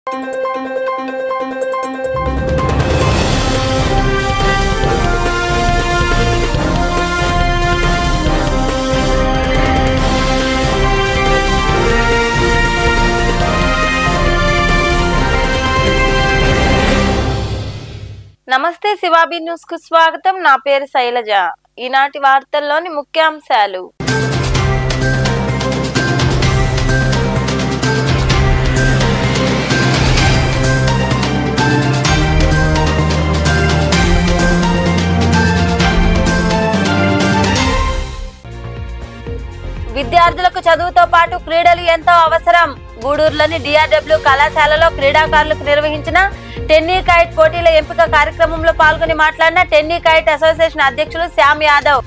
నమస్తే శివాబి న్యూస్ కు స్వాగతం. నా పేరు శైలజ. ఈనాటి వార్తల్లోని ముఖ్యాంశాలు. విద్యార్థులకు చదువుతో పాటు క్రీడలు ఎంతో అవసరం. గూడూరులోని డిఆర్డబ్ల్యూ కళాశాలలో క్రీడాకారులకు నిర్వహించిన టెన్నీ కైట్ పోటీల ఎంపిక కార్యక్రమంలో పాల్గొని మాట్లాడిన టెన్నీ కైట్ అసోసియేషన్ అధ్యక్షులు శ్యామ్ యాదవ్.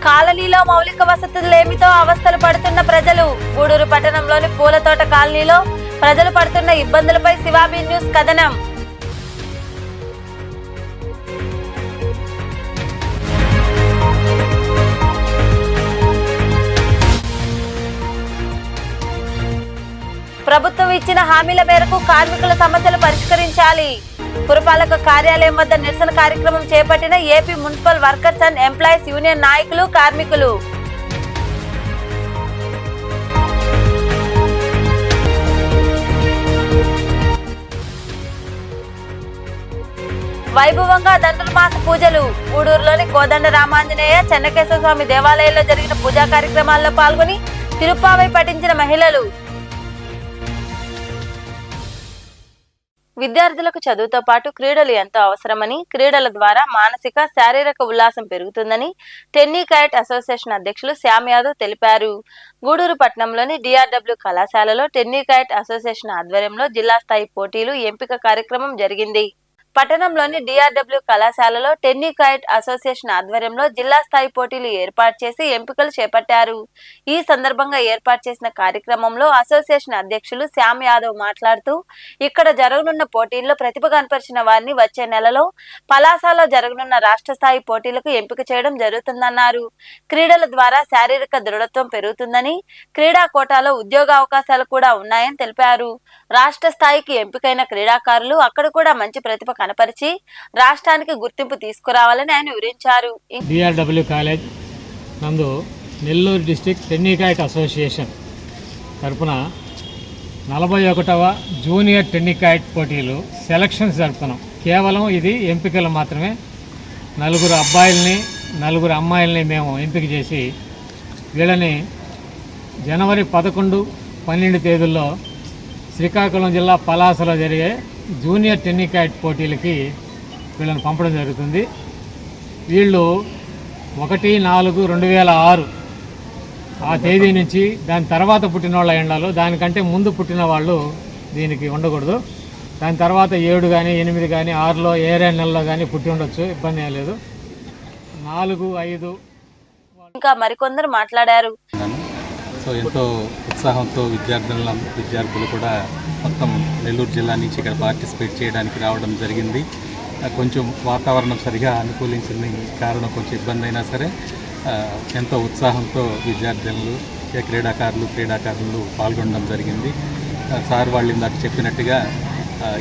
కాలనీలో మౌలిక వసతులేమితో అవస్థలు పడుతున్న ప్రజలు. గూడూరు పట్టణంలోని పూలతోట కాలనీలో ప్రజలు పడుతున్న ఇబ్బందులపై శివాబి న్యూస్ కథనం. ప్రభుత్వం ఇచ్చిన హామీల మేరకు కార్మికుల సమస్యలు పరిష్కరించాలి. పురపాలక కార్యాలయం వద్ద నిరసన కార్యక్రమం చేపట్టిన AP municipal workers and employees union నాయకులు, కార్మికులు. వైభవంగా ధనుర్మాస పూజలు. గూడూరులోని కోదండ రామాంజనేయ చెన్నకేశ్వర స్వామి దేవాలయంలో జరిగిన పూజా కార్యక్రమాల్లో పాల్గొని తిరుప్పావై పఠించిన మహిళలు. విద్యార్థులకు చదువుతో పాటు క్రీడలు ఎంతో అవసరమని, క్రీడల ద్వారా మానసిక, శారీరక ఉల్లాసం పెరుగుతుందని టెన్నీ కైట్ అసోసియేషన్ అధ్యక్షులు శ్యామ్ యాదవ్ తెలిపారు. గూడూరు పట్టణంలోని డిఆర్డబ్ల్యూ కళాశాలలో టెన్నీ కైట్ అసోసియేషన్ ఆధ్వర్యంలో జిల్లా స్థాయి పోటీలు ఎంపిక కార్యక్రమం జరిగింది. పట్టణంలోని డిఆర్డబ్ల్యూ కళాశాలలో టెన్నీ కైట్ అసోసియేషన్ ఆధ్వర్యంలో జిల్లా స్థాయి పోటీలు ఏర్పాటు చేసి ఎంపికలు చేపట్టారు. ఈ సందర్భంగా ఏర్పాటు చేసిన కార్యక్రమంలో అసోసియేషన్ అధ్యక్షులు శ్యామ్ యాదవ్ మాట్లాడుతూ, ఇక్కడ జరగనున్న పోటీల్లో ప్రతిభ కనపరిచిన వారిని వచ్చే నెలలో పలాసలో జరగనున్న రాష్ట్ర స్థాయి పోటీలకు ఎంపిక చేయడం జరుగుతుందన్నారు. క్రీడల ద్వారా శారీరక దృఢత్వం పెరుగుతుందని, క్రీడా కోటాలో ఉద్యోగ అవకాశాలు కూడా ఉన్నాయని తెలిపారు. రాష్ట్ర స్థాయికి ఎంపికైన క్రీడాకారులు అక్కడ కూడా మంచి ప్రతిభ కనపరిచి రాష్ట్రానికి గుర్తింపు తీసుకురావాలని ఆయన వివరించారు. డిఆర్డబ్ల్యూ కాలేజ్ నందు నెల్లూరు డిస్ట్రిక్ట్ టెన్నీ కైట్ అసోసియేషన్ తరఫున 41వ జూనియర్ టెన్నీ కైట్ పోటీలు సెలక్షన్స్ జరుపుతున్నాం. కేవలం ఇది ఎంపికలు మాత్రమే. 4 అబ్బాయిల్ని 4 అమ్మాయిల్ని మేము ఎంపిక చేసి వీళ్ళని జనవరి 11, 12 తేదీల్లో శ్రీకాకుళం జిల్లా పలాసలో జరిగే జూనియర్ టెన్నీ కైట్ పోటీలకి వీళ్ళని పంపడం జరుగుతుంది. వీళ్ళు 1/4/2006 ఆ తేదీ నుంచి దాని తర్వాత పుట్టిన వాళ్ళ ఎండాలు, దానికంటే ముందు పుట్టిన వాళ్ళు దీనికి ఉండకూడదు. దాని తర్వాత 7 కానీ 8 కానీ 6లో ఏ నెలలో కానీ పుట్టి ఉండొచ్చు, ఇబ్బంది ఏం లేదు. 4, 5 ఇంకా మరికొందరు మాట్లాడారు. సో ఎంతో ఉత్సాహంతో విద్యార్థులు కూడా మొత్తం నెల్లూరు జిల్లా నుంచి ఇక్కడ పార్టిసిపేట్ చేయడానికి రావడం జరిగింది. కొంచెం వాతావరణం సరిగా అనుకూలించిన కారణం కొంచెం ఇబ్బంది అయినా సరే ఎంతో ఉత్సాహంతో విద్యార్థులు, క్రీడాకారులు పాల్గొనడం జరిగింది. సార్ వాళ్ళు ఇందాక చెప్పినట్టుగా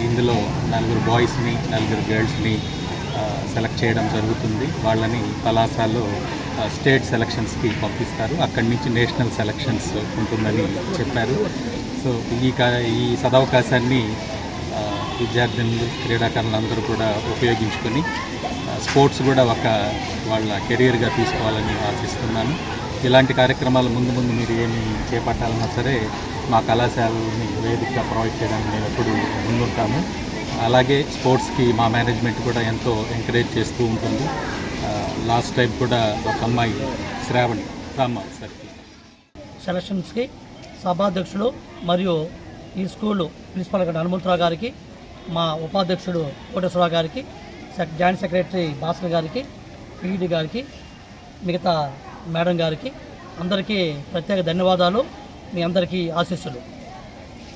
ఇందులో 4 బాయ్స్ని 4 గర్ల్స్ని సెలెక్ట్ చేయడం జరుగుతుంది. వాళ్ళని పలాసాలో స్టేట్ సెలక్షన్స్కి పంపిస్తారు. అక్కడి నుంచి నేషనల్ సెలక్షన్స్ ఉంటుందని చెప్పారు. సో ఈ సదవకాశాన్ని విద్యార్థులు, క్రీడాకారులు అందరూ కూడా ఉపయోగించుకొని స్పోర్ట్స్ కూడా వాళ్ళ కెరీర్గా తీసుకోవాలని ఆశిస్తున్నాను. ఇలాంటి కార్యక్రమాలు ముందు మీరు ఏమి చేపట్టాలన్నా సరే మా కళాశాలని వేదికగా ప్రొవైడ్ చేయడానికి మేము ఎప్పుడు ముందుంటాము. అలాగే స్పోర్ట్స్కి మా మేనేజ్మెంట్ కూడా ఎంతో ఎంకరేజ్ చేస్తూ ఉంటుంది. లాస్ట్ టైం కూడా ఒక అమ్మాయి శ్రావణి సెలక్షన్స్కి సభాధ్యక్షులు మరియు ఈ స్కూలు ప్రిన్సిపల్ హనుమంతరావు గారికి, మా ఉపాధ్యక్షుడు కోటేశ్వరరావు గారికి, జాయింట్ సెక్రటరీ భాస్కర్ గారికి, పీఈడి గారికి, మిగతా మేడం గారికి అందరికీ ప్రత్యేక ధన్యవాదాలు. మీ అందరికీ ఆశీస్సులు.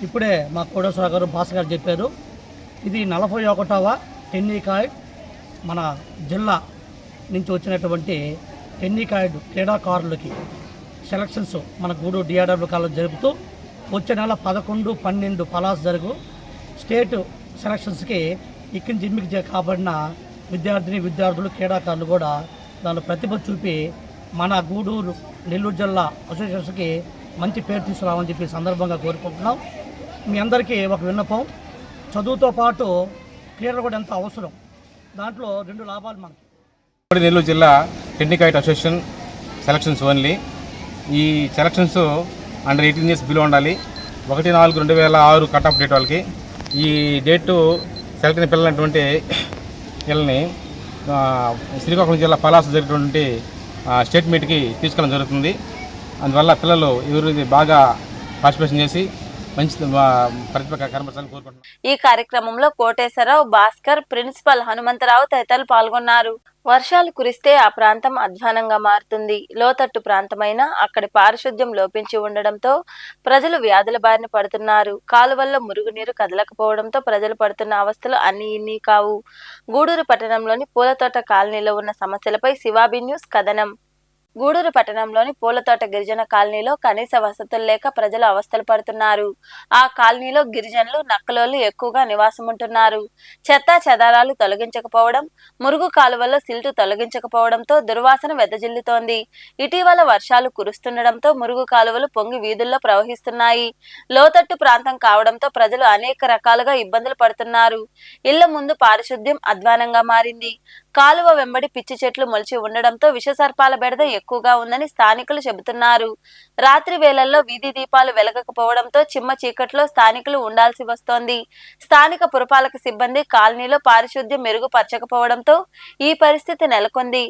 ఇప్పుడే మా కోటేశ్వరరావు గారు, భాస్కర్ గారు చెప్పారు. ఇది 41వ టెన్నీ కైట్ మన జిల్లా నుంచి వచ్చినటువంటి టెన్నికాయిడ్ క్రీడాకారులకి సెలక్షన్స్ మన గూడూరు డిఆర్డబ్ల్యూ కాలేజ్ జరుపుతూ వచ్చే నెల 11, 12 పలాస్ జరుగు స్టేట్ సెలక్షన్స్కి ఇక్కడి నుంచి ఎంపిక కాబడిన విద్యార్థులు క్రీడాకారులు కూడా దానిలో ప్రతిభ చూపి మన గూడూరు నెల్లూరు జిల్లా అసోసియేషన్స్కి మంచి పేరు తీసుకురావాలని చెప్పి సందర్భంగా కోరుకుంటున్నాం. మీ అందరికీ ఒక విన్నపం, చదువుతో పాటు క్రీడలు కూడా ఎంతో అవసరం. దాంట్లో 2 లాభాలు మనకి. నెల్లూరు జిల్లా టెక్నికైట్ అసోసియేషన్ సెలక్షన్స్ ఓన్లీ. ఈ సెలక్షన్స్ అండర్ 18 ఇయర్స్ బిలో ఉండాలి. 1/4/2006 కట్ ఆఫ్ డేట్ వాళ్ళకి. ఈ డేటు సెలెక్ట్ అయిన పిల్లలైనటువంటి పిల్లల్ని శ్రీకాకుళం జిల్లా పలాస జరిగినటువంటి స్టేట్ మీట్కి తీసుకెళ్ళడం జరుగుతుంది. అందువల్ల పిల్లలు ఎవరు బాగా పార్టిసిపేషన్ చేసి మంచి ప్రతిభ కనబరచాలని కోరుకుంటున్నాను. ఈ కార్యక్రమంలో కోటేశ్వరరావు, భాస్కర్, ప్రిన్సిపల్ హనుమంతరావు తదితరులు పాల్గొన్నారు. వర్షాలు కురిస్తే ఆ ప్రాంతం అధ్వానంగా మారుతుంది. లోతట్టు ప్రాంతమైన అక్కడి పారిశుద్ధ్యం లోపించి ఉండడంతో ప్రజలు వ్యాధుల బారిన పడుతున్నారు. కాలువల్లో మురుగునీరు కదలకపోవడంతో ప్రజలు పడుతున్న అవస్థలు అన్నీ ఇన్ని కావు. గూడూరు పట్టణంలోని పూలతోట కాలనీలో ఉన్న సమస్యలపై శివాబి న్యూస్ కథనం. గూడూరు పట్టణంలోని పూలతోట గిరిజన కాలనీలో కనీస వసతులు లేక ప్రజలు అవస్థలు పడుతున్నారు. ఆ కాలనీలో గిరిజనులు, నక్కలోళ్లు ఎక్కువగా నివాసం ఉంటున్నారు. చెత్తా చెదారాలు తొలగించకపోవడం, మురుగు కాలువల్లో సిల్టు తొలగించకపోవడంతో దుర్వాసన వెదజిల్లుతోంది. ఇటీవల వర్షాలు కురుస్తుండడంతో మురుగు కాలువలు పొంగి వీధుల్లో ప్రవహిస్తున్నాయి. లోతట్టు ప్రాంతం కావడంతో ప్రజలు అనేక రకాలుగా ఇబ్బందులు పడుతున్నారు. ఇళ్ల ముందు పారిశుద్ధ్యం అధ్వానంగా మారింది. కాలువ వెంబడి పిచ్చి చెట్లు మొలిచి ఉండడంతో విషసర్పాల బెడద ఎక్కువగా ఉందని స్థానికులు చెబుతున్నారు. రాత్రి వేళల్లో వీధి దీపాలు వెలగకపోవడంతో చిమ్మ చీకట్లో స్థానికులు ఉండాల్సి వస్తోంది. స్థానిక పురపాలక సిబ్బంది కాలనీలో పారిశుద్ధ్యం మెరుగుపరచకపోవడంతో ఈ పరిస్థితి నెలకొంది.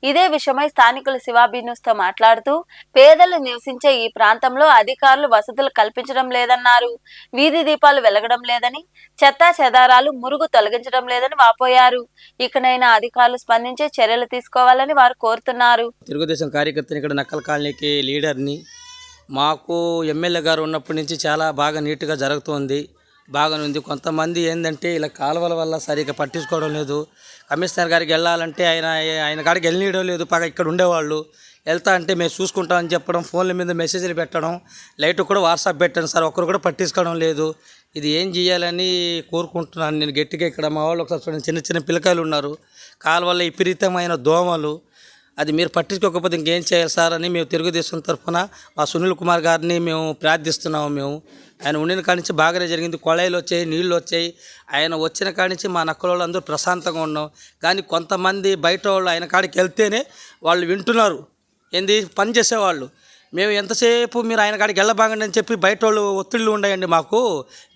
ఇదే విషయమై స్థానికులు శివాబి న్యూస్ తో మాట్లాడుతూ పేదలు నివసించే ఈ ప్రాంతంలో అధికారులు వసతులు కల్పించడం లేదన్నారు. వీధి దీపాలు వెలగడం లేదని, చెత్తా చెదారాలు, మురుగు తొలగించడం లేదని వాపోయారు. ఇకనైనా అధికారులు స్పందించి చర్యలు తీసుకోవాలని వారు కోరుతున్నారు. తెలుగుదేశం కార్యకర్తని, ఇక్కడ నక్కల కాలనీకి లీడర్ని. మాకు ఎమ్మెల్యే గారు ఉన్నప్పటి నుంచి చాలా బాగా నీట్గా జరుగుతుంది, బాగానే ఉంది. కొంతమంది ఏంటంటే ఇలా కాలువల వల్ల సరిగ్గా పట్టించుకోవడం లేదు. కమిషనర్ గారికి వెళ్ళాలంటే ఆయన కాడికి వెళ్ళనీయడం లేదు. పక్క ఇక్కడ ఉండేవాళ్ళు వెళ్తా అంటే మేము చూసుకుంటామని చెప్పడం, ఫోన్ల మీద మెసేజ్లు పెట్టడం, లైట్ కూడా వాట్సాప్ పెట్టాను సార్, ఒక్కరు కూడా పట్టించుకోవడం లేదు. ఇది ఏం చేయాలని కోరుకుంటున్నాను నేను గట్టిగా. ఇక్కడ మా వాళ్ళు ఒకసారి చూడండి, చిన్న చిన్న పిల్లకాయలు ఉన్నారు, కాలువల్ల విపరీతమైన దోమలు. అది మీరు పట్టించుకోకపోతే ఇంకేం చేయాలి సార్ అని మేము తెలుగుదేశం తరఫున మా సునీల్ కుమార్ గారిని మేము ప్రార్థిస్తున్నాము. ఆయన ఉండిన కాడి నుంచి బాగానే జరిగింది. కొళాయిలు వచ్చాయి, నీళ్ళు వచ్చాయి. ఆయన వచ్చిన కాడి నుంచి మా నక్కల అందరూ ప్రశాంతంగా ఉన్నాం. కానీ కొంతమంది బయట వాళ్ళు ఆయన కాడికి వెళ్తేనే వాళ్ళు వింటున్నారు, ఏంది పని చేసేవాళ్ళు. మేము ఎంతసేపు మీరు ఆయన కాడికి వెళ్ళబాగండి అని చెప్పి బయట వాళ్ళు ఒత్తిళ్ళు ఉన్నాయండి మాకు.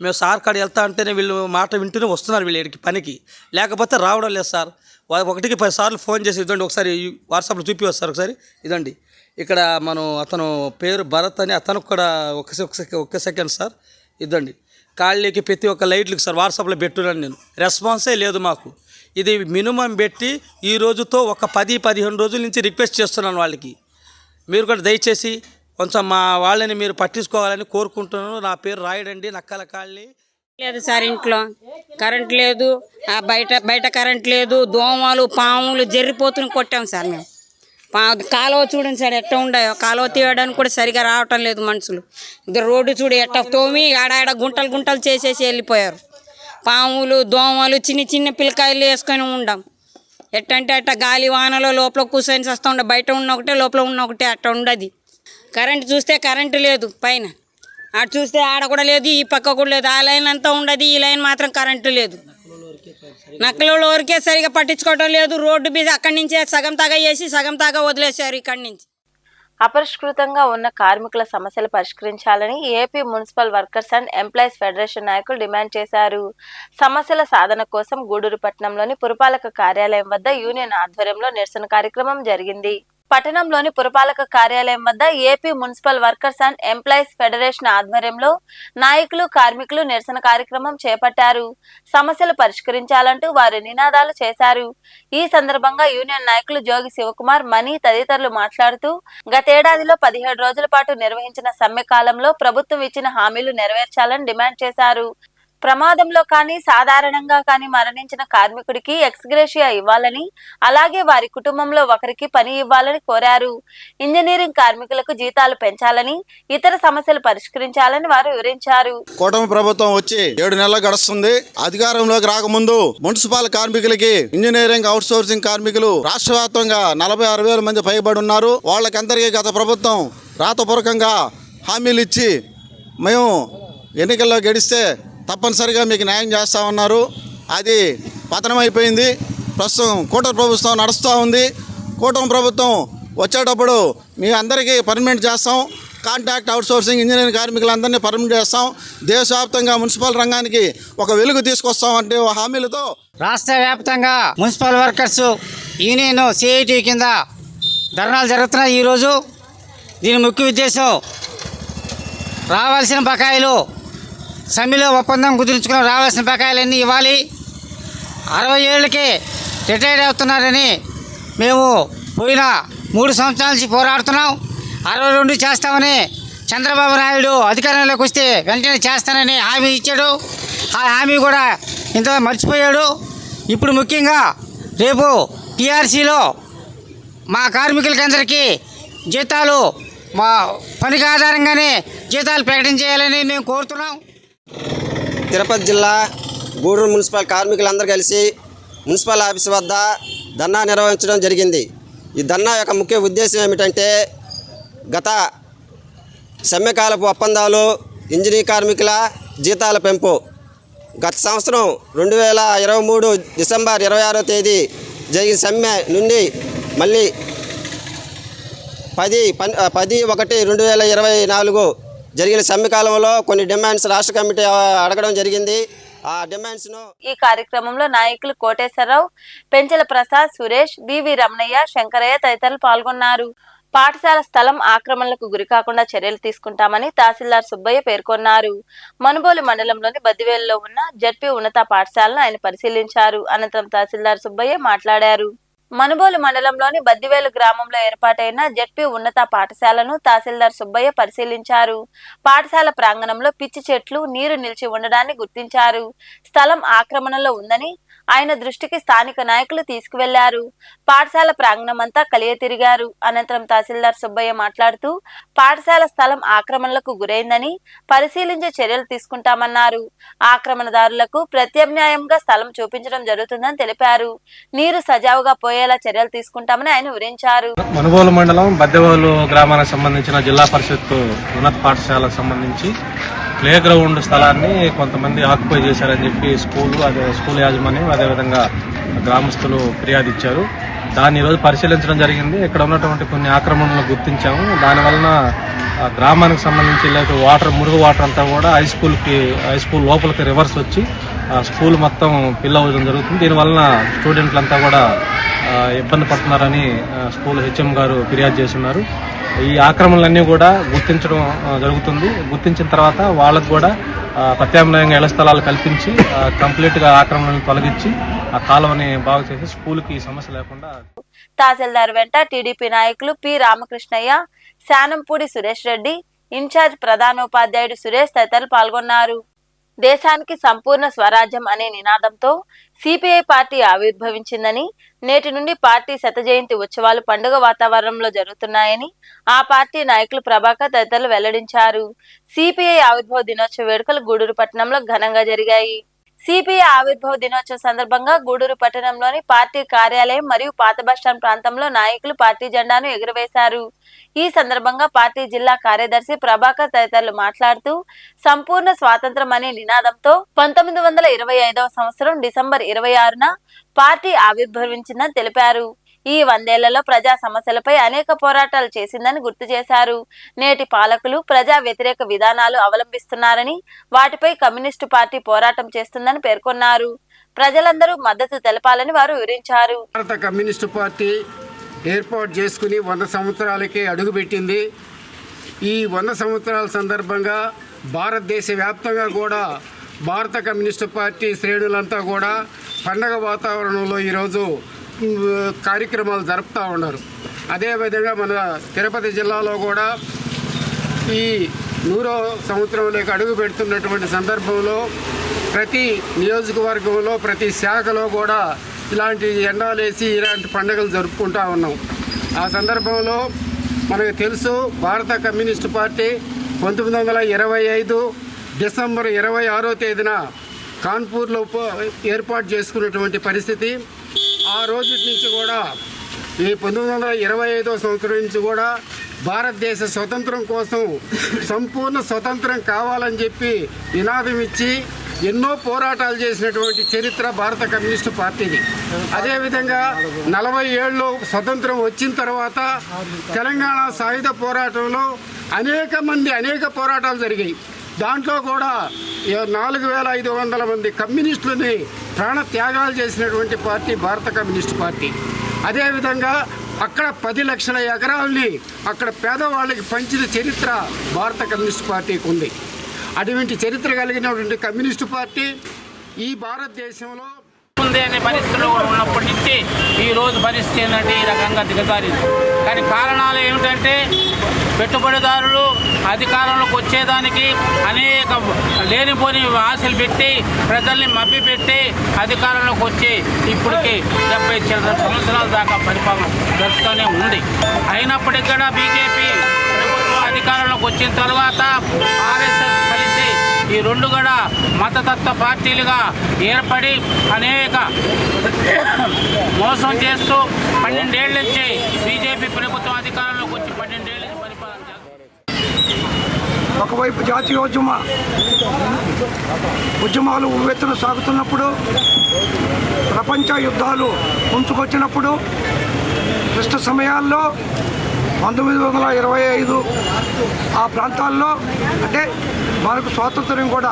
మేము సార్ కాడికి వెళ్తా అంటేనే వీళ్ళు మాట వింటూనే వస్తున్నారు వీళ్ళు ఇక్కడికి పనికి, లేకపోతే రావడం లేదు సార్. 1కి 10 సార్లు ఫోన్ చేసి ఇదండి, ఒకసారి వాట్సాప్లో చూపి వస్తారు ఒకసారి. ఇదండి ఇక్కడ అతను పేరు భరత్ అని, అతనికి కూడా ఒక్క సెకండ్ సార్. ఇదండి కాళ్ళకి ప్రతి ఒక్క లైట్లకి సార్ వాట్సాప్లో పెట్టున్నాను నేను, రెస్పాన్సే లేదు మాకు. ఇది మినిమం పెట్టి ఈ రోజుతో ఒక 10-15 రోజుల నుంచి రిక్వెస్ట్ చేస్తున్నాను వాళ్ళకి. మీరు కూడా దయచేసి కొంచెం మా వాళ్ళని మీరు పట్టించుకోవాలని కోరుకుంటున్నాను. నా పేరు రాయడండి, నక్కల కాళ్ళని. లేదు సార్, ఇంట్లో కరెంట్ లేదు, బయట కరెంట్ లేదు, దోమలు పాములు జర్రిపోతుని కొట్టాం సార్ మేము. కాలువ చూడండి సార్ ఎట్ట ఉండయో, కాలువ తీయడానికి కూడా సరిగా రావటం లేదు మనుషులు. రోడ్డు చూడు ఎట్ట తోమి ఆడాడ గుంటలు గుంటలు చేసేసి వెళ్ళిపోయారు. పాములు దోమలు చిన్న చిన్న పిల్లకాయలు వేసుకొని ఉండాం. ఎట్టంటే అట్ట గాలి వానలో లోపల కూర్చొని వస్తూ ఉండే, బయట ఉన్న ఒకటే లోపల ఉన్న ఒకటే అట్ట ఉండదు. కరెంటు చూస్తే కరెంటు లేదు, పైన అటు చూస్తే ఆడ కూడా లేదు, ఈ పక్క కూడా లేదు. ఆ లైన్ అంతా ఉండదు, ఈ లైన్ మాత్రం కరెంటు లేదు. నక్కలలో వరకే సరిగా పట్టించుకోవటం లేదు. రోడ్డు మీద అక్కడి నుంచే సగం తాగా వేసి సగం తాగా వదిలేశారు ఇక్కడి నుంచి. అపరిష్కృతంగా ఉన్న కార్మికుల సమస్యలు పరిష్కరించాలని AP municipal workers and employees federation నాయకులు డిమాండ్ చేశారు. సమస్యల సాధన కోసం గూడూరు పట్టణంలోని పురపాలక కార్యాలయం వద్ద యూనియన్ ఆధ్వర్యంలో నిరసన కార్యక్రమం జరిగింది. పట్టణంలోని పురపాలక కార్యాలయం వద్ద AP municipal workers and employees federation ఆధ్వర్యంలో నాయకులు, కార్మికులు నిరసన కార్యక్రమం చేపట్టారు. సమస్యలు పరిష్కరించాలంటూ వారు నినాదాలు చేశారు. ఈ సందర్భంగా యూనియన్ నాయకులు జోగి శివకుమార్, మణి తదితరులు మాట్లాడుతూ గతేడాదిలో 17 రోజుల పాటు నిర్వహించిన సమ్మె కాలంలో ప్రభుత్వం ఇచ్చిన హామీలు నెరవేర్చాలని డిమాండ్ చేశారు. ప్రమాదంలో కానీ సాధారణంగా కానీ మరణించిన కార్మికుడికి ఎక్స్గ్రేషియా ఇవ్వాలని, అలాగే వారి కుటుంబంలో ఒకరికి పని ఇవ్వాలని కోరారు. ఇంజనీరింగ్ కార్మికులకు జీతాలు పెంచాలని, ఇతర సమస్యలు పరిష్కరించాలని వారు వివరించారు. కూటమి ప్రభుత్వం వచ్చి 7 నెలలు గడుస్తుంది. అధికారంలోకి రాకముందు మున్సిపల్ కార్మికులకి, ఇంజనీరింగ్ అవుట్ సోర్సింగ్ కార్మికులు రాష్ట్ర వ్యాప్తంగా 46,000 మంది పైబడి ఉన్నారు. వాళ్ళకందరికీ గత ప్రభుత్వం రాతపూర్వకంగా హామీలు ఇచ్చి మేము ఎన్నికల్లో గెలిస్తే తప్పనిసరిగా మీకు న్యాయం చేస్తామన్నారు. అది పతనమైపోయింది. ప్రస్తుతం కూటమి ప్రభుత్వం నడుస్తూ ఉంది. కూటమి ప్రభుత్వం వచ్చేటప్పుడు మీ అందరికీ పర్మనెంట్ చేస్తాం, కాంట్రాక్ట్ అవుట్సోర్సింగ్ ఇంజనీరింగ్ కార్మికులందరినీ పర్మనెంట్ చేస్తాం, దేశవ్యాప్తంగా మున్సిపల్ రంగానికి ఒక వెలుగు తీసుకొస్తాం అంటే హామీలతో రాష్ట్ర వ్యాప్తంగా మున్సిపల్ వర్కర్స్ యూనియన్ సిఐటి కింద ధర్నాలు జరుగుతున్నాయి. ఈరోజు దీని ముఖ్య ఉద్దేశం రావాల్సిన బకాయిలు, సమ్మెలో ఒప్పందం కుదుర్చుకుని రావాల్సిన బకాయిలన్నీ ఇవ్వాలి. 60 ఏళ్ళకి రిటైర్ అవుతున్నారని మేము పోయిన 3 సంవత్సరాల నుంచి పోరాడుతున్నాం. 62 చేస్తామని చంద్రబాబు నాయుడు అధికారంలోకి వస్తే వెంటనే చేస్తానని హామీ ఇచ్చాడు. ఆ హామీ కూడా ఇంత మర్చిపోయాడు. ఇప్పుడు ముఖ్యంగా రేపు టీఆర్సీలో మా కార్మికులకందరికీ జీతాలు మా పనికి ఆధారంగానే జీతాలు ప్రకటించేయాలని మేము కోరుతున్నాం. తిరుపతి జిల్లా గూడూరు మున్సిపల్ కార్మికులందరూ కలిసి మున్సిపల్ ఆఫీస్ వద్ద ధర్నా నిర్వహించడం జరిగింది. ఈ ధర్నా యొక్క ముఖ్య ఉద్దేశం ఏమిటంటే గత సమ్మెకాలపు ఒప్పందాలు, ఇంజనీరింగ్ కార్మికుల జీతాల పెంపు. గత సంవత్సరం 2023 డిసెంబర్ 26వ తేదీ జరిగిన సమ్మె నుండి మళ్ళీ 10/1/2024 జరిగిన సమ్మె కాలంలో కొన్ని డిమాండ్స్ రాష్ట్ర కమిటీ అడగడం జరిగింది. ఆ డిమాండ్స్ను ఈ కార్యక్రమంలో నాయకులు కోటేశ్వరరావు, పెంచల ప్రసాద్, సురేష్, బివి రమణయ్య, శంకరయ్య తదితరులు పాల్గొన్నారు. పాఠశాల స్థలం ఆక్రమణలకు గురికాకుండా చర్యలు తీసుకుంటామని తహసీల్దార్ సుబ్బయ్య పేర్కొన్నారు. మనుబోలు మండలంలోని బద్దివేలులో ఉన్న జడ్పీ ఉన్నత పాఠశాలను ఆయన పరిశీలించారు. అనంతరం తహసీల్దార్ సుబ్బయ్య మాట్లాడారు. మనుబోలు మండలంలోని బద్దివేలు గ్రామంలో ఏర్పాటైన జడ్పీ ఉన్నత పాఠశాలను తహసీల్దార్ సుబ్బయ్య పరిశీలించారు. పాఠశాల ప్రాంగణంలో పిచ్చి చెట్లు, నీరు నిలిచి ఉండడాన్ని గుర్తించారు. స్థలం ఆక్రమణలో ఉందని ఆయన దృష్టికి స్థానిక నాయకులు తీసుకువెళ్లారు. పాఠశాల ప్రాంగణమంతా కలియ తిరిగారు. అనంతరం తహసీల్దార్ సుబ్బయ్య మాట్లాడుతూ పాఠశాల స్థలం ఆక్రమణలకు గురైందని పరిశీలించే చర్యలు తీసుకుంటామన్నారు. ఆక్రమణదారులకు ప్రత్యామ్నాయంగా స్థలం చూపించడం జరుగుతుందని తెలిపారు. నీరు సజావుగా పోయేలా చర్యలు తీసుకుంటామని ఆయన వివరించారు. మనుబోలు మండలం బద్దెవోలు గ్రామానికి సంబంధించిన జిల్లా పరిషత్ ఉన్నత పాఠశాలకు సంబంధించి ప్లే గ్రౌండ్ స్థలాన్ని కొంతమంది ఆక్యుపై చేశారని చెప్పి స్కూల్ యాజమాన్యం అదేవిధంగా గ్రామస్తులు ఫిర్యాదు ఇచ్చారు. దాన్ని ఈరోజు పరిశీలించడం జరిగింది. ఇక్కడ ఉన్నటువంటి కొన్ని ఆక్రమణలు గుర్తించాము. దానివలన గ్రామానికి సంబంధించి లేకపోతే మురుగు వాటర్ అంతా కూడా హై స్కూల్ లోపలికి రివర్స్ వచ్చి స్కూల్ మొత్తం ఫిల్ అవ్వడం జరుగుతుంది. దీనివలన స్టూడెంట్లంతా కూడా ఇబ్బంది పడుతున్నారని స్కూల్ హెచ్ఎం గారు ఫిర్యాదు చేస్తున్నారు. ఈ ఆక్రమణలన్నీ కూడా గుర్తించడం జరుగుతుంది. గుర్తించిన తర్వాత వాళ్ళకు కూడా ప్రత్యామ్నాయంగా ఇళ్ల స్థలాలు కల్పించి కంప్లీట్గా ఆక్రమణలను తొలగించి ఆ కాలువని బాగు చేసి స్కూల్కి సమస్య లేకుండా. తహసీల్దార్ వెంట టీడీపీ నాయకులు పి రామకృష్ణయ్య, శానంపూడి సురేష్ రెడ్డి, ఇన్ఛార్జ్ ప్రధానోపాధ్యాయుడు సురేష్ తదితరులు పాల్గొన్నారు. దేశానికి సంపూర్ణ స్వరాజ్యం అనే నినాదంతో సిపిఐ పార్టీ ఆవిర్భవించిందని, నేటి నుండి పార్టీ శత జయంతి ఉత్సవాలు పండుగ వాతావరణంలో జరుగుతున్నాయని ఆ పార్టీ నాయకులు ప్రభాకర్ తదితరులు వెల్లడించారు. సిపిఐ ఆవిర్భావ దినోత్సవ వేడుకలు గూడూరు పట్టణంలో ఘనంగా జరిగాయి. సిపిఐ ఆవిర్భావ దినోత్సవం సందర్భంగా గూడూరు పట్టణంలోని పార్టీ కార్యాలయం మరియు పాత బస్టాండ్ ప్రాంతంలో నాయకులు పార్టీ జెండాను ఎగురవేశారు. ఈ సందర్భంగా పార్టీ జిల్లా కార్యదర్శి ప్రభాకర్ తదితరులు మాట్లాడుతూ సంపూర్ణ స్వాతంత్రం అనే నినాదంతో 1925వ సంవత్సరం డిసెంబర్ 26న పార్టీ ఆవిర్భవించిందని తెలిపారు. ఈ 100 ఏళ్లలో ప్రజా సమస్యలపై అనేక పోరాటాలు చేసిందని గుర్తు చేశారు. నేటి పాలకులు ప్రజా వ్యతిరేక విధానాలు అవలంబిస్తున్నారని, వాటిపై కమ్యూనిస్టు పార్టీ పోరాటం చేస్తుందని పేర్కొన్నారు. ప్రజలందరూ మద్దతు తెలపాలని వారు వివరించారు. భారత కమ్యూనిస్టు పార్టీ ఏర్పాటు చేసుకుని 100 సంవత్సరాలకి అడుగుపెట్టింది. ఈ 100 సంవత్సరాల సందర్భంగా భారతదేశ వ్యాప్తంగా కూడా భారత కమ్యూనిస్టు పార్టీ శ్రేణులంతా కూడా పండగ వాతావరణంలో ఈరోజు కార్యక్రమాలు జరుపుతూ ఉన్నారు. అదేవిధంగా మన తిరుపతి జిల్లాలో కూడా ఈ 100వ సంవత్సరంలోకి అడుగు పెడుతున్నటువంటి సందర్భంలో ప్రతి నియోజకవర్గంలో ప్రతి శాఖలో కూడా ఇలాంటి ఎండాలేసి ఇలాంటి పండుగలు జరుపుకుంటూ ఉన్నాం. ఆ సందర్భంలో మనకు తెలుసు, భారత కమ్యూనిస్టు పార్టీ 1925 డిసెంబర్ 26వ తేదీన కాన్పూర్లో ఏర్పాటు చేసుకున్నటువంటి పరిస్థితి. ఆ రోజు నుంచి కూడా ఈ 1925వ సంవత్సరం నుంచి కూడా భారతదేశ స్వతంత్రం కోసం సంపూర్ణ స్వతంత్రం కావాలని చెప్పి నినాదం ఇచ్చి ఎన్నో పోరాటాలు చేసినటువంటి చరిత్ర భారత కమ్యూనిస్టు పార్టీది. అదేవిధంగా 40 ఏళ్ళు స్వతంత్రం వచ్చిన తర్వాత తెలంగాణ సాయుధ పోరాటంలో అనేక పోరాటాలు జరిగాయి. దాంట్లో కూడా 4500 మంది కమ్యూనిస్టులని ప్రాణ త్యాగాలు చేసినటువంటి పార్టీ భారత కమ్యూనిస్టు పార్టీ. అదేవిధంగా అక్కడ 10 లక్షల ఎకరాలని అక్కడ పేదవాళ్ళకి పంచిన చరిత్ర భారత కమ్యూనిస్టు పార్టీకి ఉంది. అటువంటి చరిత్ర కలిగినటువంటి కమ్యూనిస్టు పార్టీ ఈ భారతదేశంలో ఉంది అనే పరిస్థితుల్లో కూడా ఉన్నప్పటి నుంచి ఈరోజు పరిస్థితి ఏంటంటే ఈ రకంగా దిగజారింది. కానీ కారణాలు ఏమిటంటే పెట్టుబడిదారులు అధికారంలోకి వచ్చేదానికి అనేక లేనిపోని ఆశలు పెట్టి ప్రజల్ని మభ్యపెట్టి అధికారంలోకి వచ్చి ఇప్పటికి 70 సంవత్సరాల దాకా పరిపాలన జరుపుతూనే ఉంది. అయినప్పటికీ కూడా బీజేపీ ప్రభుత్వం అధికారంలోకి వచ్చిన తర్వాత ఆర్ఎస్ఎస్ కలిసి ఈ రెండు కూడా మతతత్వ పార్టీలుగా ఏర్పడి అనేక మోసం చేస్తూ 12 ఏళ్ళ నుంచి బీజేపీ ప్రభుత్వం అధికారంలోకి వచ్చి 12 ఏళ్ళ నుంచి పరిపాలన చేస్తుంది. ఒకవైపు జాతీయోద్యమ ఉద్యమాలు ఉవ్వెత్తున సాగుతున్నప్పుడు, ప్రపంచ యుద్ధాలు ముంచుకొచ్చినప్పుడు, క్లిష్ట సమయాల్లో 1925 ఆ ప్రాంతాల్లో అంటే మనకు స్వాతంత్ర్యం కూడా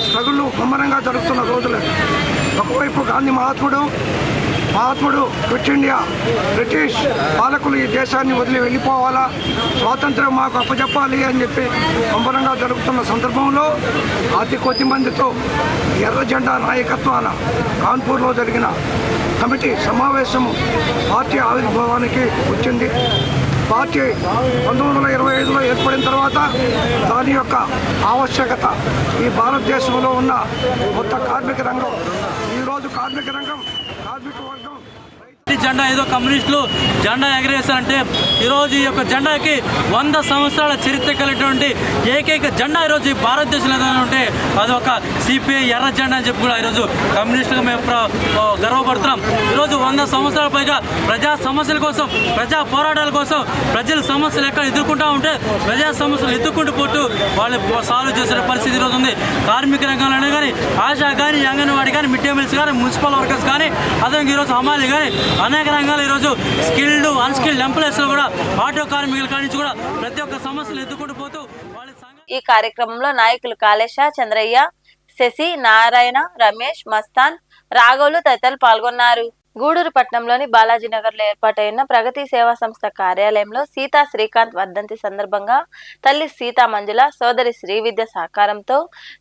స్ట్రగుల్ ముమ్మరంగా జరుగుతున్న రోజులు. ఒకవైపు గాంధీ మహాత్ముడు క్విట్ ఇండియా, బ్రిటిష్ పాలకులు ఈ దేశాన్ని వదిలి వెళ్ళిపోవాలా, స్వాతంత్ర్యం మాకు అప్పచెప్పాలి అని చెప్పి ముమ్మరంగా జరుగుతున్న సందర్భంలో అతి కొద్ది మందితో ఎర్ర జెండా నాయకత్వాన కాన్పూర్లో జరిగిన కమిటీ సమావేశము పార్టీ ఆవిర్భావానికి వచ్చింది. పార్టీ 1925లో ఏర్పడిన తర్వాత దాని యొక్క ఆవశ్యకత ఈ భారతదేశంలో ఉన్న మొత్తం కార్మిక రంగం, ఈరోజు కార్మిక వర్గం జెండా ఏదో కమ్యూనిస్టులు జెండా ఎగరేశారంటే ఈరోజు ఈ యొక్క జెండాకి 100 సంవత్సరాల చరిత్ర కలిగినటువంటి ఏకైక జెండా ఈరోజు ఈ భారతదేశంలో ఏదైనా ఉంటే అది ఒక సిపిఐ ఎర్ర జెండా అని చెప్పి కూడా ఈరోజు కమ్యూనిస్టులుగా మేము గర్వపడుతున్నాం. ఈరోజు 100 సంవత్సరాల పైగా ప్రజా సమస్యల కోసం, ప్రజా పోరాటాల కోసం ప్రజల సమస్యలు ఎక్కడ ఎదుర్కొంటూ ఉంటే ప్రజా సమస్యలు ఎదుర్కొంటూ పోతూ వాళ్ళు సాల్వ్ చేసిన పరిస్థితి ఈరోజు ఉంది. కార్మిక రంగంలోనే కానీ, ఆశా కానీ, అంగన్వాడీ కానీ, మిడ్ డే మీల్స్ కానీ, మున్సిపల్ వర్కర్స్ కానీ, అదేవిధంగా ఈరోజు హమాలి కానీ అనేక రంగాలు ఈరోజు స్కిల్డ్ అన్స్కిల్డ్ ఎంప్లాయీస్లో కూడా ఆటో కార్మికుల కాడి నుంచి కూడా ప్రతి ఒక్క సమస్యలు ఎదుర్కొంటూ పోతూ ఈ కార్యక్రమంలో నాయకులు కాళేశ, చంద్రయ్య, శశి, నారాయణ, రమేష్, మస్తాన్, రాఘవులు తదితరులు పాల్గొన్నారు. గూడూరు పట్టణంలోని బాలాజీనగర్లో ఏర్పాటైన ప్రగతి సేవా సంస్థ కార్యాలయంలో సీతా శ్రీకాంత్ వర్ధంతి సందర్భంగా తల్లి సీతా మంజుల, సోదరి శ్రీవిద్య సహకారంతో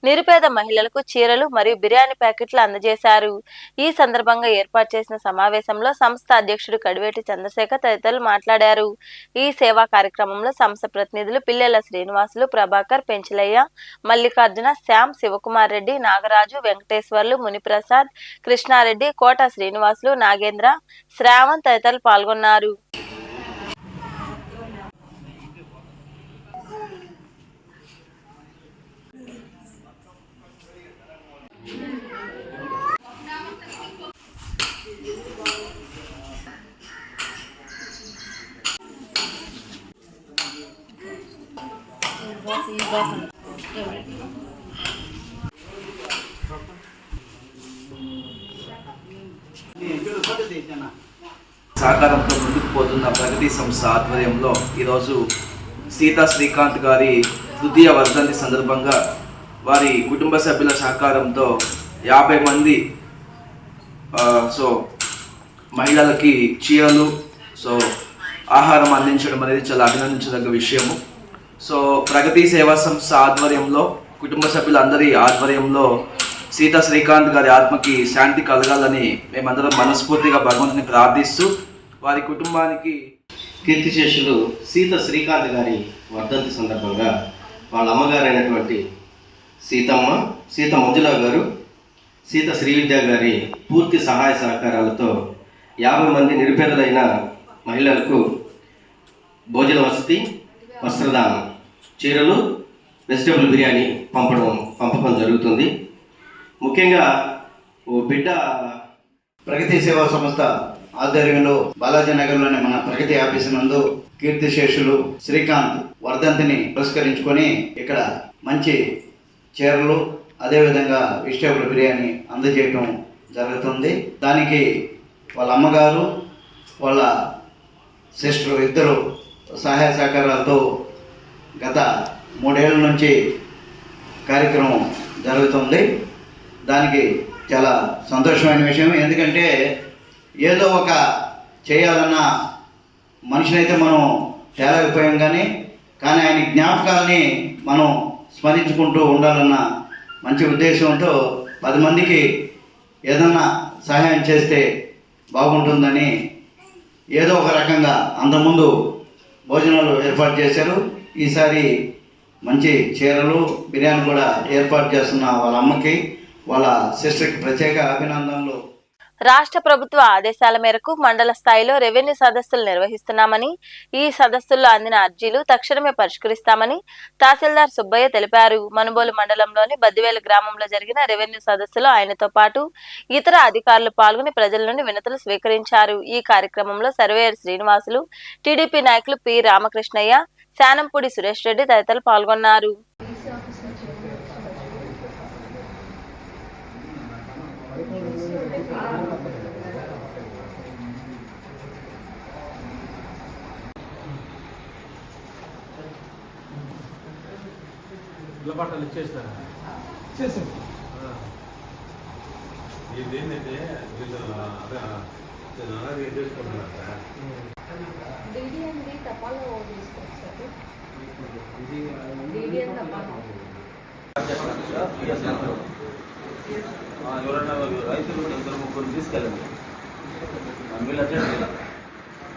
నిరుపేద మహిళలకు చీరలు మరియు బిర్యానీ ప్యాకెట్లు అందజేశారు. ఈ సందర్భంగా ఏర్పాటు చేసిన సమావేశంలో సంస్థ అధ్యక్షుడు కడివేటి చంద్రశేఖర్ తదితరులు మాట్లాడారు. ఈ సేవా కార్యక్రమంలో సంస్థ ప్రతినిధులు పిల్లెల శ్రీనివాసులు, ప్రభాకర్, పెంచలయ్య, మల్లికార్జున, శ్యామ్, శివకుమార్ రెడ్డి, నాగరాజు, వెంకటేశ్వర్లు, మునిప్రసాద్, కృష్ణారెడ్డి, కోట శ్రీనివాసులు, నాగేంద్ర, శ్రావణ్ తదితరులు పాల్గొన్నారు. సహకారంతో ముందుకు పోతున్న ప్రగతి సంస్థ ఆధ్వర్యంలో ఈరోజు సీతా శ్రీకాంత్ గారి తృతీయ వర్ధంతి సందర్భంగా వారి కుటుంబ సభ్యుల సహకారంతో 50 మంది మహిళలకి చీరలు ఆహారం అందించడం అనేది చాలా అభినందించదగ్గ విషయము. ప్రగతి సేవా సంస్థ ఆధ్వర్యంలో కుటుంబ సభ్యులందరి ఆధ్వర్యంలో సీతా శ్రీకాంత్ గారి ఆత్మకి శాంతి కలగాలని మేమందరం మనస్ఫూర్తిగా భగవంతుని ప్రార్థిస్తూ వారి కుటుంబానికి కీర్తిశేషులు సీత శ్రీకాంత్ గారి వర్ధంతి సందర్భంగా వాళ్ళ అమ్మగారైనటువంటి సీత మంజుల గారు సీత శ్రీవిద్య గారి పూర్తి సహాయ సహకారాలతో 50 మంది నిరుపేదలైన మహిళలకు భోజన వసతి, వస్త్రదానం, చీరలు, వెజిటబుల్ బిర్యానీ పంపకం జరుగుతుంది. ముఖ్యంగా ఓ బిడ్డ ప్రగతి సేవా సంస్థ ఆధ్వర్యంలో బాలాజీ నగర్లోని మన ప్రగతి ఆఫీసు నందు కీర్తిశేషులు శ్రీకాంత్ వర్ధంతిని పురస్కరించుకొని ఇక్కడ మంచి చీరలు అదేవిధంగా వెజిటబుల్ బిర్యానీ అందజేయటం జరుగుతుంది. దానికి వాళ్ళ అమ్మగారు వాళ్ళ సిస్టర్ ఇద్దరు సహాయ సహకారాలతో గత 3 ఏళ్ల నుంచి కార్యక్రమం జరుగుతుంది. దానికి చాలా సంతోషమైన విషయం. ఎందుకంటే ఏదో ఒక చేయాలన్న మనిషినైతే మనం తేలేకపోయాం, కానీ ఆయన జ్ఞాపకాలని మనం స్మరించుకుంటూ ఉండాలన్న మంచి ఉద్దేశంతో 10 మందికి ఏదన్నా సహాయం చేస్తే బాగుంటుందని ఏదో ఒక రకంగా అంతకుముందు భోజనాలు ఏర్పాటు చేశారు. ఈసారి మంచి చీరలు, బిర్యానీ కూడా ఏర్పాటు చేస్తున్న వాళ్ళ అమ్మకి వాళ్ళ సిస్టర్కి ప్రత్యేక అభినందనలు. రాష్ట్ర ప్రభుత్వ ఆదేశాల మేరకు మండల స్థాయిలో రెవెన్యూ సదస్సులు నిర్వహిస్తున్నామని, ఈ సదస్సుల్లో అందిన అర్జీలు తక్షణమే పరిష్కరిస్తామని తహసీల్దార్ సుబ్బయ్య తెలిపారు. మనుబోలు మండలంలోని బద్దివేలు గ్రామంలో జరిగిన రెవెన్యూ సదస్సులో ఆయనతో పాటు ఇతర అధికారులు పాల్గొని ప్రజల నుండి వినతులు స్వీకరించారు. ఈ కార్యక్రమంలో సర్వేయర్ శ్రీనివాసులు, టీడీపీ నాయకులు పి రామకృష్ణయ్య, శానంపూడి సురేష్ రెడ్డి తదితరులు పాల్గొన్నారు. బట్టలు ఇచ్చేస్తారా? ఇదేంటంటే ఎవరన్నా రైతులు 2-3 తీసుకెళ్ళండి. వీళ్ళు అట్లా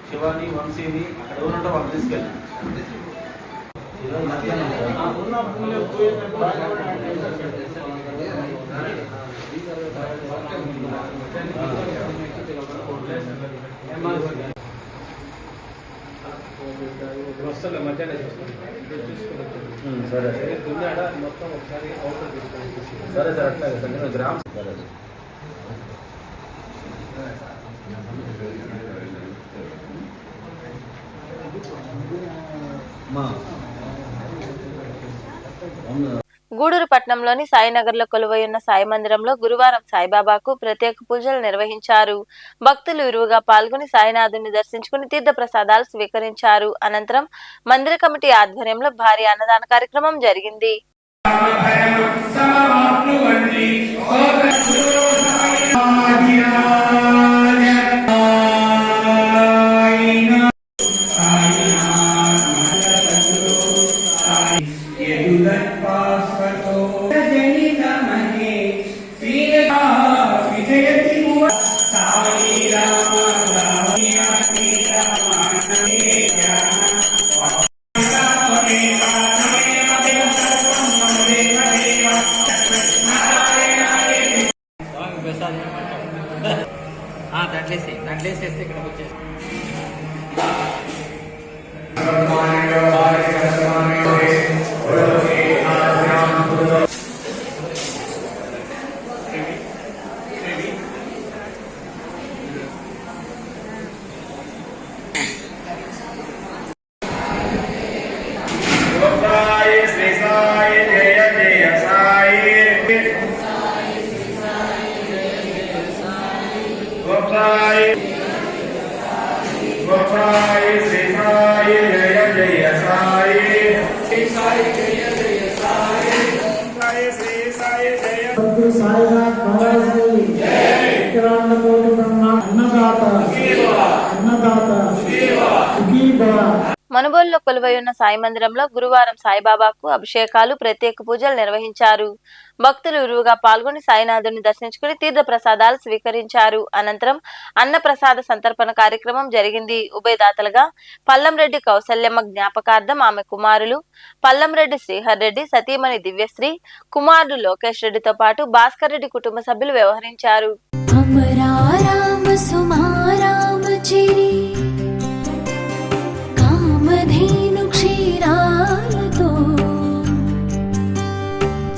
శివాని, వంశీని అక్కడ ఎవరంటే వాళ్ళు తీసుకెళ్ళండి. వస్తుంది మధ్యాహ్నం సరే సరే దున్నాడ మొత్తం ఒకసారి అవసరం తీసుకోండి. సరే సార్ అట్లాగే సార్ గ్రామ సరే గూడూరు పట్టణంలోని సాయినగర్లో కొలువైయున్న సాయి మందిరంలో గురువారం సాయిబాబాకు ప్రత్యేక పూజలు నిర్వహించారు. భక్తులు ఇరువుగా పాల్గొని సాయినాథుని దర్శించుకుని తీర్థ ప్రసాదాలు స్వీకరించారు. అనంతరం మందిర కమిటీ ఆధ్వర్యంలో భారీ అన్నదాన కార్యక్రమం జరిగింది. దాంట్లేసేస్తే ఇక్కడికి వచ్చేసి మనుబోలులో కొలువై ఉన్న సాయి మందిరంలో గురువారం సాయిబాబాకు అభిషేకాలు, ప్రత్యేక పూజలు నిర్వహించారు. భక్తులు విరివిగా పాల్గొని సాయినాథుని దర్శించుకుని తీర్థ ప్రసాదాలు స్వీకరించారు. అనంతరం అన్న ప్రసాద సంతర్పణ కార్యక్రమం జరిగింది. ఉభయదాతలుగా పల్లంరెడ్డి కౌసల్యమ్మ జ్ఞాపకార్థం ఆమె కుమారులు పల్లంరెడ్డి శ్రీహర్ రెడ్డి, సతీమణి దివ్యశ్రీ, కుమారుడు లోకేష్ రెడ్డితో పాటు భాస్కర్ రెడ్డి కుటుంబ సభ్యులు వ్యవహరించారు. धेनु क्षीरातो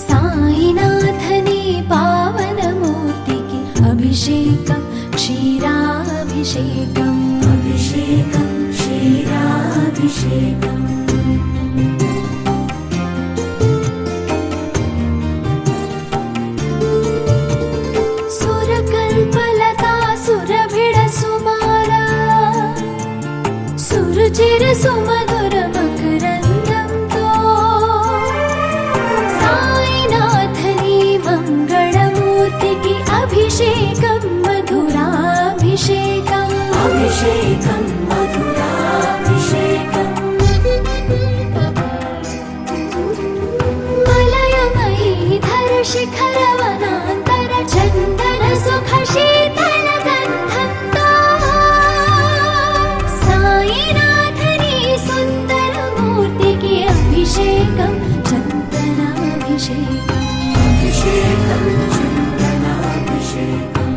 साईनाथनी पावनमूर्तिकी अभिषेकं क्षीराभिषेकम् अभिषेकं क्षीराभिषेकम् सुरकल्पलता सुरभिड सुमारा सुरुचिर सुमधुर मकरन्दंतो साईनाथनी मंगलमूर्तिकी अभिषेकं मधुराभिषेकम् अभिषेकं मधुराभिषेकम् मलयमयी धर शिखर वनांतर चंदन सुख शीतल गंधंतो साईनाथनी सुंदर मूर्तिकी अभिषेकं चन्दनाभिषेकम् अभिषेकं चन्दनाभिषेकम्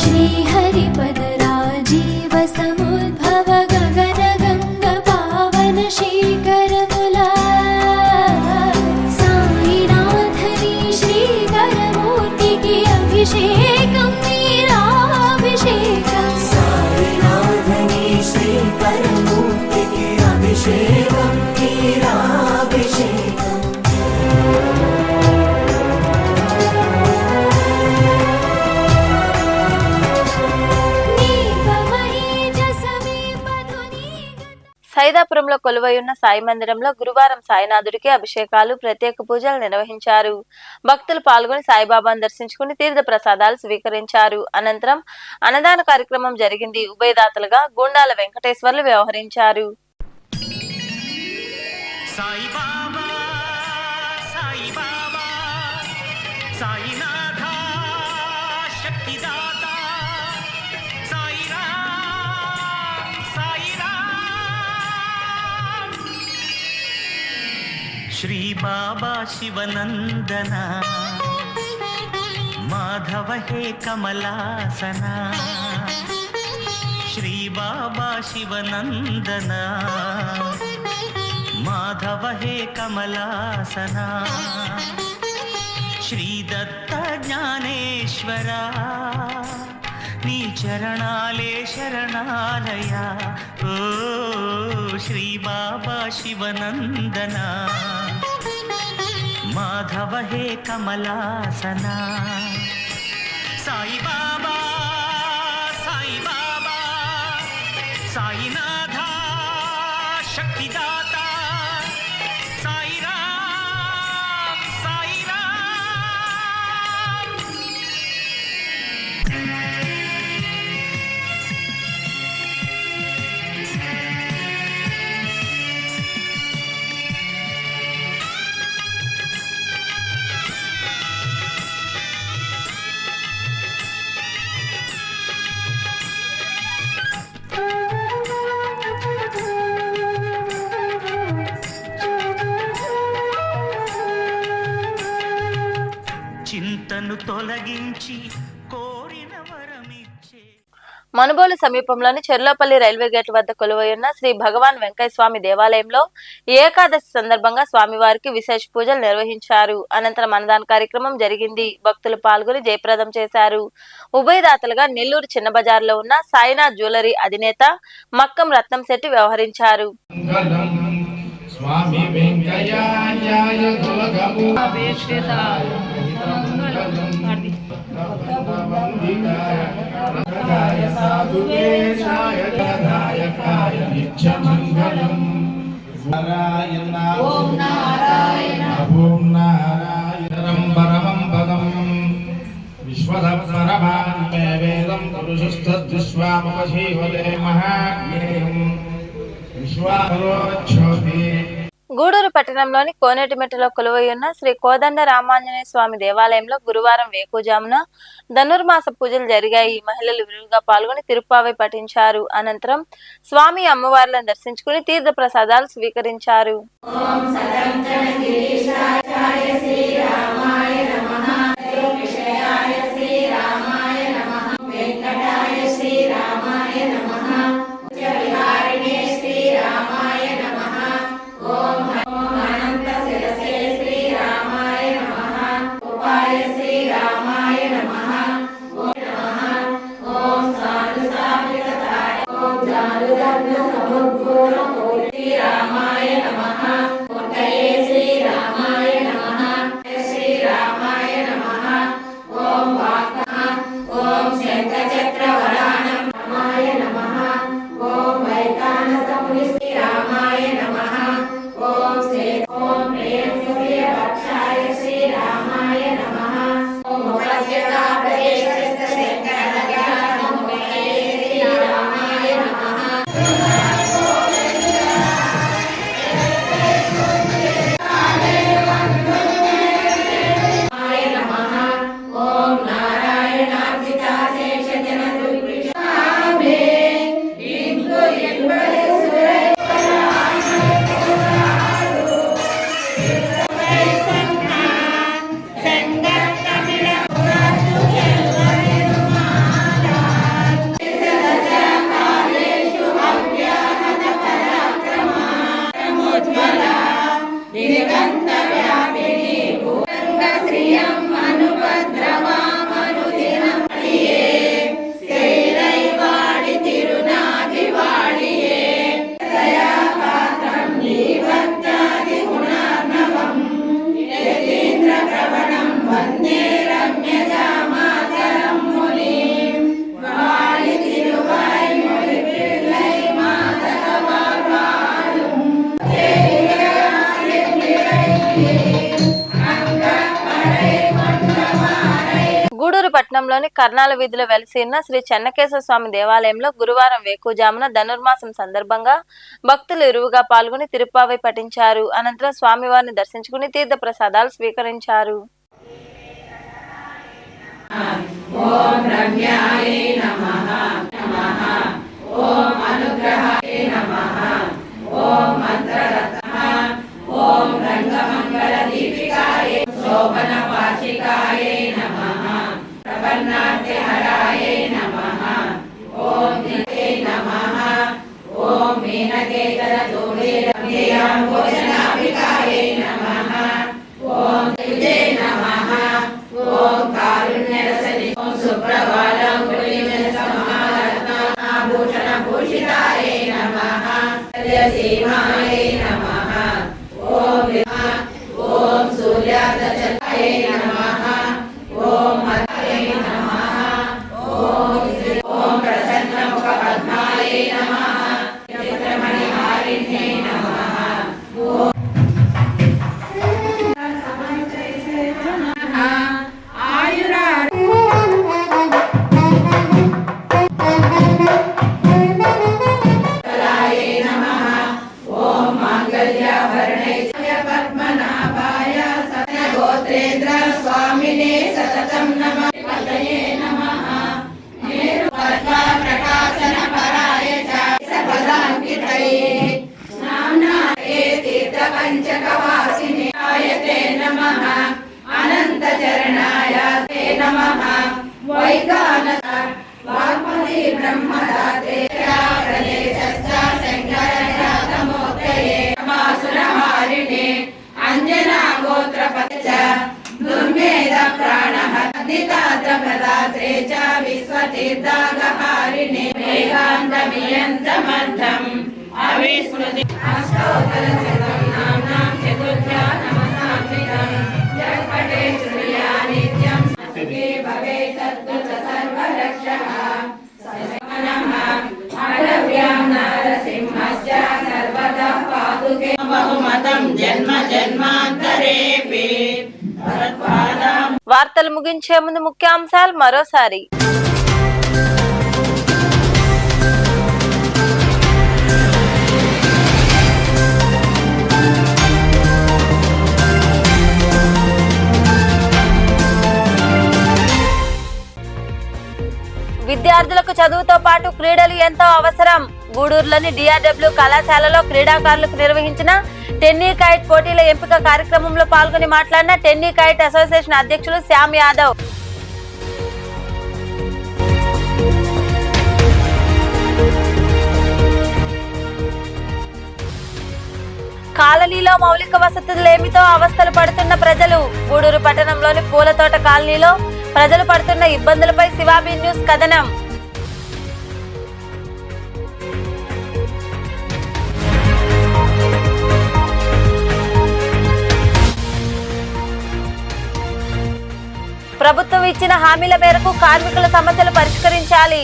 श्रीहरिपद राजीव समुद्भव गगन गंग पावन शीकरमुला साईनाथनी श्रीकर मूर्तिकी अभिषेकं वीराभिषेकं साईनाथनी श्रीकर मूर्तिकी अभिषेकं वीराभिषेकम् సైదాపురంలో కొలువై ఉన్న సాయి మందిరంలో గురువారం సాయినాథుడికి అభిషేకాలు, ప్రత్యేక పూజలు నిర్వహించారు. భక్తులు పాల్గొని సాయిబాబాను దర్శించుకుని తీర్థ ప్రసాదాలు స్వీకరించారు. అనంతరం అన్నదాన కార్యక్రమం జరిగింది. ఉభయదాతలుగా గుండాల వెంకటేశ్వర్లు వ్యవహరించారు. श्री बाबा शिवनंदना माधव हे कमलासना श्री बाबा शिवनंदना माधव हे कमलासना श्री दत्त ज्ञानेश्वरा नी चरणाले शरणालया ओ श्री बाबा शिवनंदना माधव हे कमलासना साई बाबा साई बाबा साईनाथा शक्तिदाता साई राम साई राम చింతను తొలగించి కోరిన వరమిచ్చే మనుబోలు సమీపంలోని చెర్లోపల్లి రైల్వే గేట్ వద్ద కొలువై ఉన్న శ్రీ భగవాన్ వెంకయ్య స్వామి దేవాలయంలో ఏకాదశి సందర్భంగా స్వామివారికి విశేష పూజలు నిర్వహించారు. అనంతరం అన్నదాన కార్యక్రమం జరిగింది. భక్తులు పాల్గొని జయప్రదం చేశారు. ఉభయదాతలుగా నెల్లూరు చిన్న బజార్లో ఉన్న సాయినాథ్ జ్యువెలరీ అధినేత మక్కం రత్నం శెట్టి వ్యవహరించారు. స్వామి వెంకయ్యాయ దులగము సాధువేశాయ నాయకాయ నిత్యమంగళం. నారాయణ ఓం నారాయణ ఓం నారాయణం పరమం పదం విశ్వదపరమాన్మే వేదం పురుషస్తద్విశ్వామపశీవదే మహాజ్ఞేయం విశ్వాపరోచ్ఛోతి. గూడూరు పట్టణంలోని కోనేటిమెట్టలో కొలువైయున్న శ్రీ కోదండ రామాంజనేయ స్వామి దేవాలయంలో గురువారం వేకుజామున ధనుర్మాస పూజలు జరిగాయి. మహిళలు విరివిగా పాల్గొని తిరుప్పావై పఠించారు. అనంతరం స్వామి అమ్మవార్లను దర్శించుకుని తీర్థ ప్రసాదాలు స్వీకరించారు. గూడూరు పట్టణంలోని కర్నాల వీధిలో వెలిసి ఉన్న శ్రీ చెన్నకేశవ స్వామి దేవాలయంలో గురువారం వేకుజామున ధనుర్మాసం సందర్భంగా భక్తులు ఇరువుగా పాల్గొని తిరుప్పావై పఠించారు. అనంతరం స్వామివారిని దర్శించుకుని తీర్థ ప్రసాదాలు స్వీకరించారు. ఓం రమ్యాయ నమః నమః ఓం అనుగ్రహాయ నమః ఓం మంత్రరత్నః ఓం రంగమంగళ దీపికాయ శోభన వార్షికాయ నమః ప్రపన్నార్తిహరాయ నమః ఓం దితే నమః ఓం మేనకేతర దోళే రమ్యాం భోజనాభికాయ నమః ఓం దితే నమః ఓం కారుణ్యరసని ఓం సుప్రభాతాంగుళిమసమారత్నాభూషణ భూషితాయ నమః సీమాయ నమః ఓం ఓం సూర్యార్ధచంద్రాయ నమః ఓం మతాయ నమః ఓం ప్రసన్నముఖ పద్మాయ నమః చిత్రమణిహారిణ్యై నమః ఓం పంచకవాసినియాయతే నమః అనంతచరణాయ తే నమః వైకానస వాగ్మతి బ్రహ్మదాతే ప్రదేశస్థ శంకరజాతమూర్తయే మాసురహారిణే అంజనా గోత్రపతి చ దుర్మేధ ప్రాణహద్దితాద్ర ప్రదాత్రే చ విశ్వతీర్థాగహారిణే వేదాంతమియంతమర్థం అవిస్మృతి అష్టోత్తర శతం వార్తలు ముగించే ముందు ముఖ్యాంశాలు మరోసారి. విద్యార్థులకు చదువుతో పాటు క్రీడలు ఎంతో అవసరం. గూడూరులోని డిఆర్డబ్ల్యూ కళాశాలలో క్రీడాకారులకు నిర్వహించిన టెన్నీ కైట్ పోటీల ఎంపిక కార్యక్రమంలో పాల్గొని మాట్లాడిన టెన్నీ కైట్ అసోసియేషన్ అధ్యక్షులు శ్యామ్ యాదవ్. కాలనీలో మౌలిక వసతులేమితో అవస్థలు పడుతున్న ప్రజలు. గూడూరు పట్టణంలోని పూలతోట కాలనీలో ప్రజలు పడుతున్న ఇబ్బందులపై శివాబీ న్యూస్ కథనం. ప్రభుత్వం ఇచ్చిన హామీల మేరకు కార్మికుల సమస్యలు పరిష్కరించాలి.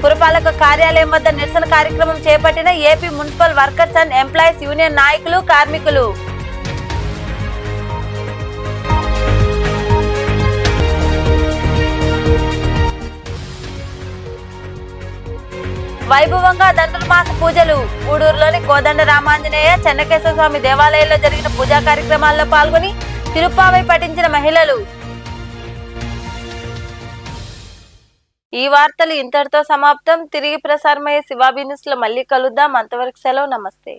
పురపాలక కార్యాలయం వద్ద నిరసన కార్యక్రమం చేపట్టిన AP municipal workers and employees union నాయకులు, కార్మికులు. వైభవంగా ధనుర్మాస పూజలు. గూడూరులోని కోదండ రామాంజనేయ చెన్నకేశ్వర స్వామి దేవాలయంలో జరిగిన పూజా కార్యక్రమాల్లో పాల్గొని తిరుప్పావై పఠించిన మహిళలు. ఈ వార్తలు ఇంతటితో సమాప్తం. తిరిగి ప్రసారమయ్యే శివాబీ న్యూస్ లో మళ్ళీ కలుద్దాం. అంతవరకు సెలవు. నమస్తే.